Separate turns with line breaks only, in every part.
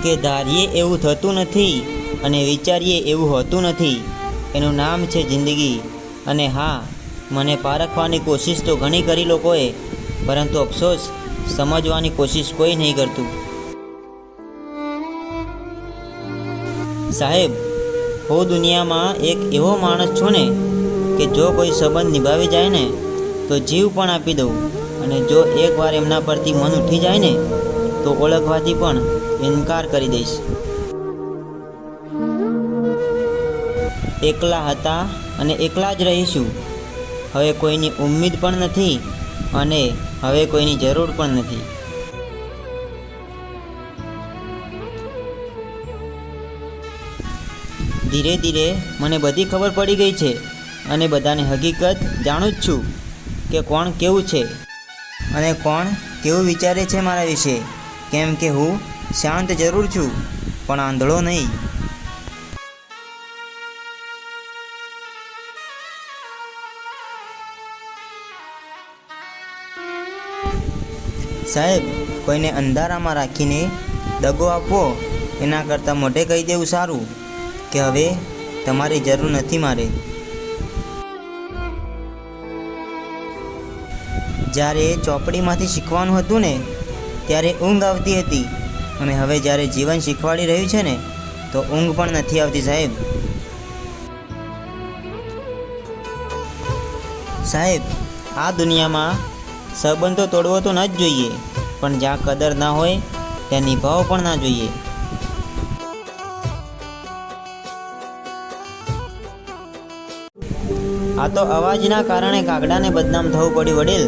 કે ધારીએ એવું થતું નથી અને વિચારીએ એવું હોતું નથી. એનું નામ છે જિંદગી. અને હા, મને પારખવાની કોશિશ તો ઘણી કરી લોકોએ, પરંતુ અફસોસ, સમજવાની કોશિશ કોઈ નહીં કરતું. સાહેબ, હું દુનિયામાં એક એવો માણસ છું ને કે જો કોઈ સંબંધ નિભાવી જાય ને તો જીવ પણ આપી દઉં, અને જો એકવાર એમના પરથી મન ઉઠી જાય ને તો ઓળખવાથી પણ ઇનકાર કરી દઈશ. એકલા હતા અને એકલા જ રહીશું. હવે કોઈની ઉમ્મીદ પણ નથી અને હવે કોઈની જરૂર પણ નથી. ધીરે ધીરે મને બધી ખબર પડી ગઈ છે અને બધાની હકીકત જાણું જ છું કે કોણ કેવું છે અને કોણ કેવું વિચારે છે મારા વિશે. કેમ કે હું શાંત જરૂર છું પણ આંધળો નહીં. સાહેબ, કોઈને અંધારામાં રાખીને દગો આપવો એના કરતાં મોઢે કહી દેવું સારું કે હવે તમારી જરૂર નથી મારે. જ્યારે ચોપડીમાંથી શીખવાનું હતું ને ત્યારે ઊંઘ આવતી હતી, અને હવે જ્યારે જીવન શીખવાડી રહ્યું છે ને તો ઊંઘ પણ નથી આવતી. સાહેબ, આ દુનિયામાં સંબંધો તોડવો તો ન જ જોઈએ, પણ જ્યાં કદર ના હોય ત્યાં નિભાવવો પણ ના જોઈએ. આ તો અવાજના કારણે કાગડાને બદનામ થવું પડ્યું વડીલ.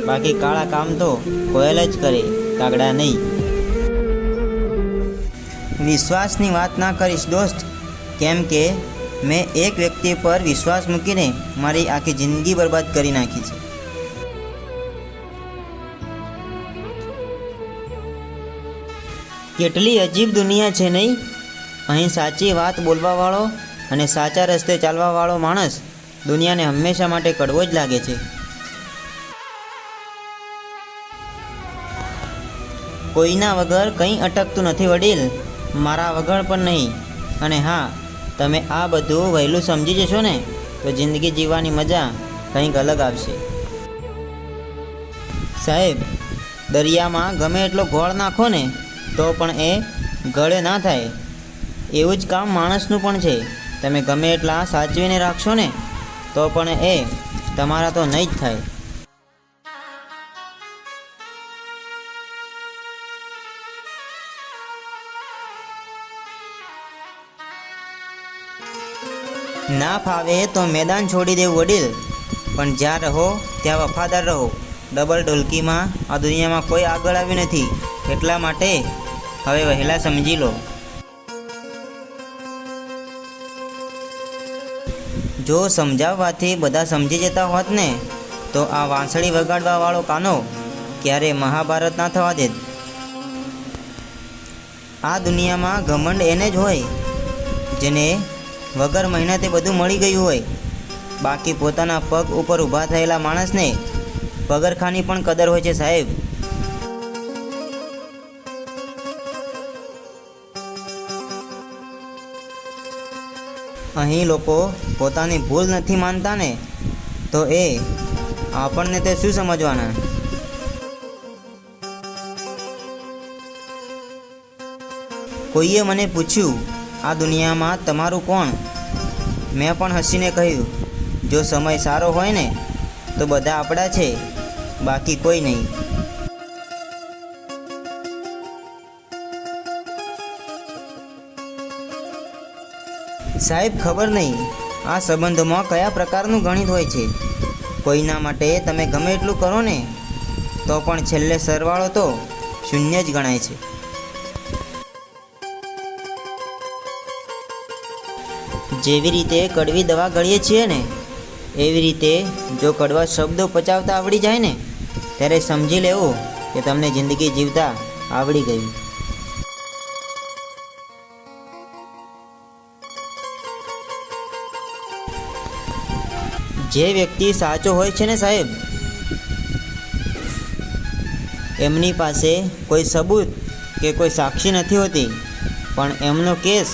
બાકી કાળા કામ તો કોયલ જ કરે, કાગડા નહીં. વિશ્વાસની વાત ના કરીશ દોસ્ત, કેમ કે મેં એક વ્યક્તિ પર વિશ્વાસ મૂકીને મારી આખી જિંદગી બરબાદ કરી નાખી છે. કેટલી અજીબ દુનિયા છે નહીં? અહીં સાચી વાત બોલવાવાળો અને સાચા રસ્તે ચાલવાવાળો માણસ દુનિયાને હંમેશા માટે કડવો જ લાગે છે. કોઈના વગર કંઈ અટકતું નથી વડીલ, મારા વગર પણ નહીં. અને હા, તમે આ બધું વહેલું સમજી જશો ને તો જિંદગી જીવવાની મજા કંઈક અલગ આવશે. સાહેબ, દરિયામાં ગમે એટલો ગોળ નાખો ને તો પણ એ ગળે ના થાય. એવું જ કામ માણસનું પણ છે. તમે ગમે એટલા સાચવીને રાખશો ને તો પણ એ તમારા તો નહીં જ થાય. ના ફાવે તો મેદાન છોડી દેવું વડીલ, પણ જ્યાં રહો ત્યાં વફાદાર રહો. ડબલ ઢોલકીમાં આ દુનિયામાં કોઈ આગળ આવ્યું નથી, એટલા માટે હવે વહેલા સમજી લો. જો સમજાવવાથી બધા સમજી જતા હોત ને તો આ વાંસળી વગાડવાવાળો કાનો ક્યારે મહાભારત ના થવા દેત. આ દુનિયામાં ઘમંડ એને જ હોય જેને વગર મહેનતે બધું મળી ગયું હોય. બાકી પોતાના પગ ઉપર ઊભા થયેલા માણસને પગરખાની પણ કદર હોય છે સાહેબ. અહીં લોકો પોતાની ભૂલ નથી માનતા ને તો એ આપણને તે શું સમજવાના. કોઈએ મને પૂછ્યું, આ દુનિયામાં તમારું કોણ? મેં પણ હસીને કહ્યું, જો સમય સારો હોય ને તો બધા આપણા છે, બાકી કોઈ નહીં. સાહેબ, ખબર નહીં આ સંબંધોમાં કયા પ્રકારનું ગણિત હોય છે. કોઈના માટે તમે ગમે એટલું કરો ને તો પણ છેલ્લે સરવાળો તો શૂન્ય જ ગણાય છે. જેવી રીતે કડવી દવા ગળીએ છીએ ને એવી રીતે જો કડવા શબ્દો પચાવતા આવડી જાય ને ત્યારે સમજી લેવું કે તમને જિંદગી જીવતા આવડી ગયું. જે વ્યક્તિ સાચો હોય છે ને સાહેબ, એમની પાસે કોઈ સબૂત કે કોઈ સાક્ષી નથી હોતી, પણ એમનો કેસ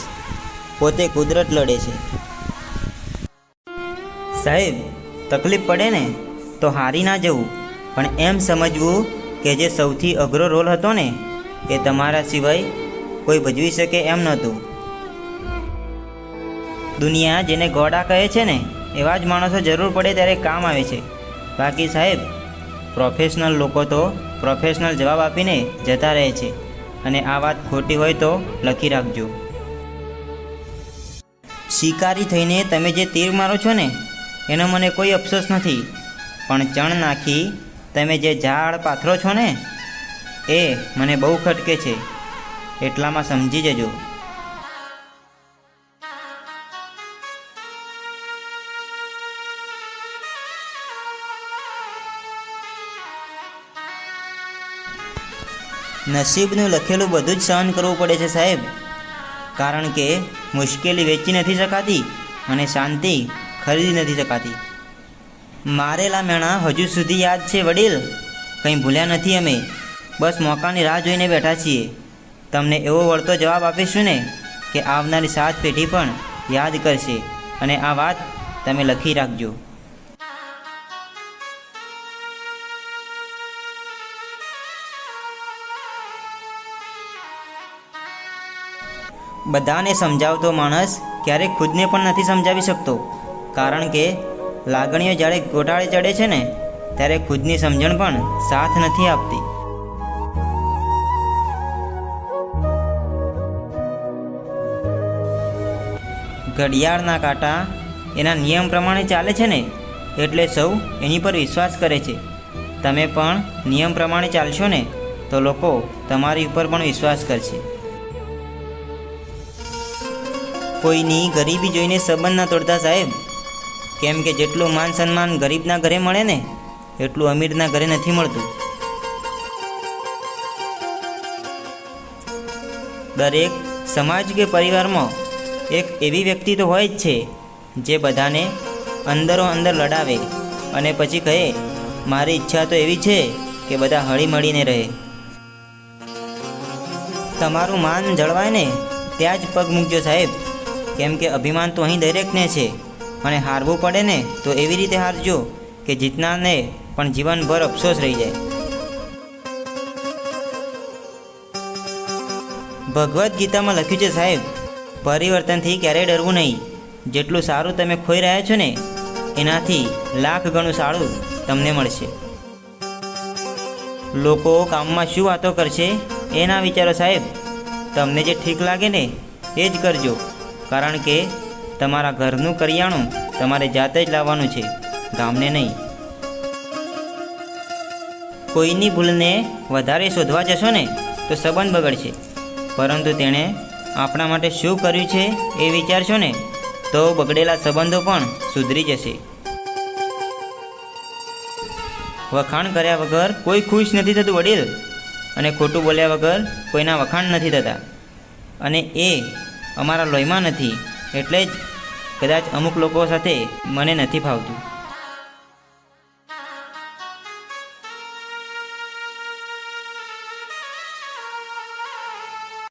પોતે કુદરત લડે છે. સાહેબ, તકલીફ પડે ને તો હારી ના જવું, પણ એમ સમજવું કે જે સૌથી અઘરો રોલ હતો ને એ તમારા સિવાય કોઈ ભજવી શકે એમ નહોતું. દુનિયા જેને ગોડા કહે છે ને એવા જ માણસો જરૂર પડે ત્યારે કામ આવે છે. બાકી સાહેબ, પ્રોફેશનલ લોકો તો પ્રોફેશનલ જવાબ આપીને જતા રહે છે, અને આ વાત ખોટી હોય તો લખી રાખજો. શિકારી થઈને તમે જે તીર મારો છો ને એનો મને કોઈ અફસોસ નથી, પણ ચણ નાખી તમે જે ઝાડ પાથરો છો ને એ મને બહુ ખટકે છે, એટલામાં સમજી જજો. નસીબનું લખેલું બધું જ સહન કરવું પડે છે સાહેબ, કારણ કે મુશ્કેલી વેચી નથી શકાતી અને શાંતિ ખરીદી નથી શકાતી. મારેલા મેણા હજુ સુધી યાદ છે વડીલ, કંઈ ભૂલ્યા નથી અમે. બસ મોકાની રાહ જોઈને બેઠા છીએ. તમને એવો વળતો જવાબ આપીશું ને કે આવનારી 7 પેઢી પણ યાદ કરશે, અને આ વાત તમે લખી રાખજો. બધાને સમજાવતો માણસ ક્યારેક ખુદને પણ નથી સમજાવી શકતો, કારણ કે લાગણીઓ જ્યારે ગોટાળે ચડે છે ને ત્યારે ખુદની સમજણ પણ સાથ નથી આપતી. ઘડિયાળના કાંટા એના નિયમ પ્રમાણે ચાલે છે ને એટલે સૌ એની પર વિશ્વાસ કરે છે. તમે પણ નિયમ પ્રમાણે ચાલશો ને તો લોકો તમારી ઉપર પણ વિશ્વાસ કરશે. કોઈની ગરીબી જોઈને સંબંધ ના તોડતા સાહેબ, કેમ કે જેટલું માન સન્માન ગરીબના ઘરે મળે ને એટલું અમીરના ઘરે નથી મળતું. દરેક સમાજ કે પરિવારમાં એક એવી વ્યક્તિ તો હોય જ છે જે બધાને અંદરો અંદર લડાવે અને પછી કહે મારી ઈચ્છા તો એવી છે કે બધા હળી મળીને રહે. તમારું માન જળવાય ને ત્યાં જ પગ મૂકજો સાહેબ, કેમ કે અભિમાન તો અહીં દરેકને છે, અને હારવું પડે ને તો એવી રીતે હારજો કે જીતનારને પણ જીવનભર અફસોસ રહી જાય. ભગવદ્ ગીતામાં લખ્યું છે સાહેબ, પરિવર્તનથી ક્યારેય ડરવું નહીં. જેટલું સારું તમે ખોઈ રહ્યા છો ને એનાથી લાખ ગણું સારું તમને મળશે. લોકો કામમાં શું વાતો કરશે એ ના વિચારો સાહેબ, તમને જે ઠીક લાગે ને એ જ કરજો, કારણ કે તમારા ઘરનું કરિયાણું તમારે જાતે જ લાવવાનું છે, ગામને નહીં. કોઈની ભૂલને વધારે શોધવા જશો ને તો સંબંધ બગડશે, પરંતુ તેણે આપણા માટે શું કર્યું છે એ વિચારશો ને તો બગડેલા સંબંધો પણ સુધરી જશે. વખાણ કર્યા વગર કોઈ ખુશ નથી થતું વડીલ, અને ખોટું બોલ્યા વગર કોઈના વખાણ નથી થતા, અને એ અમારા લોહીમાં નથી, એટલે જ કદાચ અમુક લોકો સાથે મને નથી ફાવતું.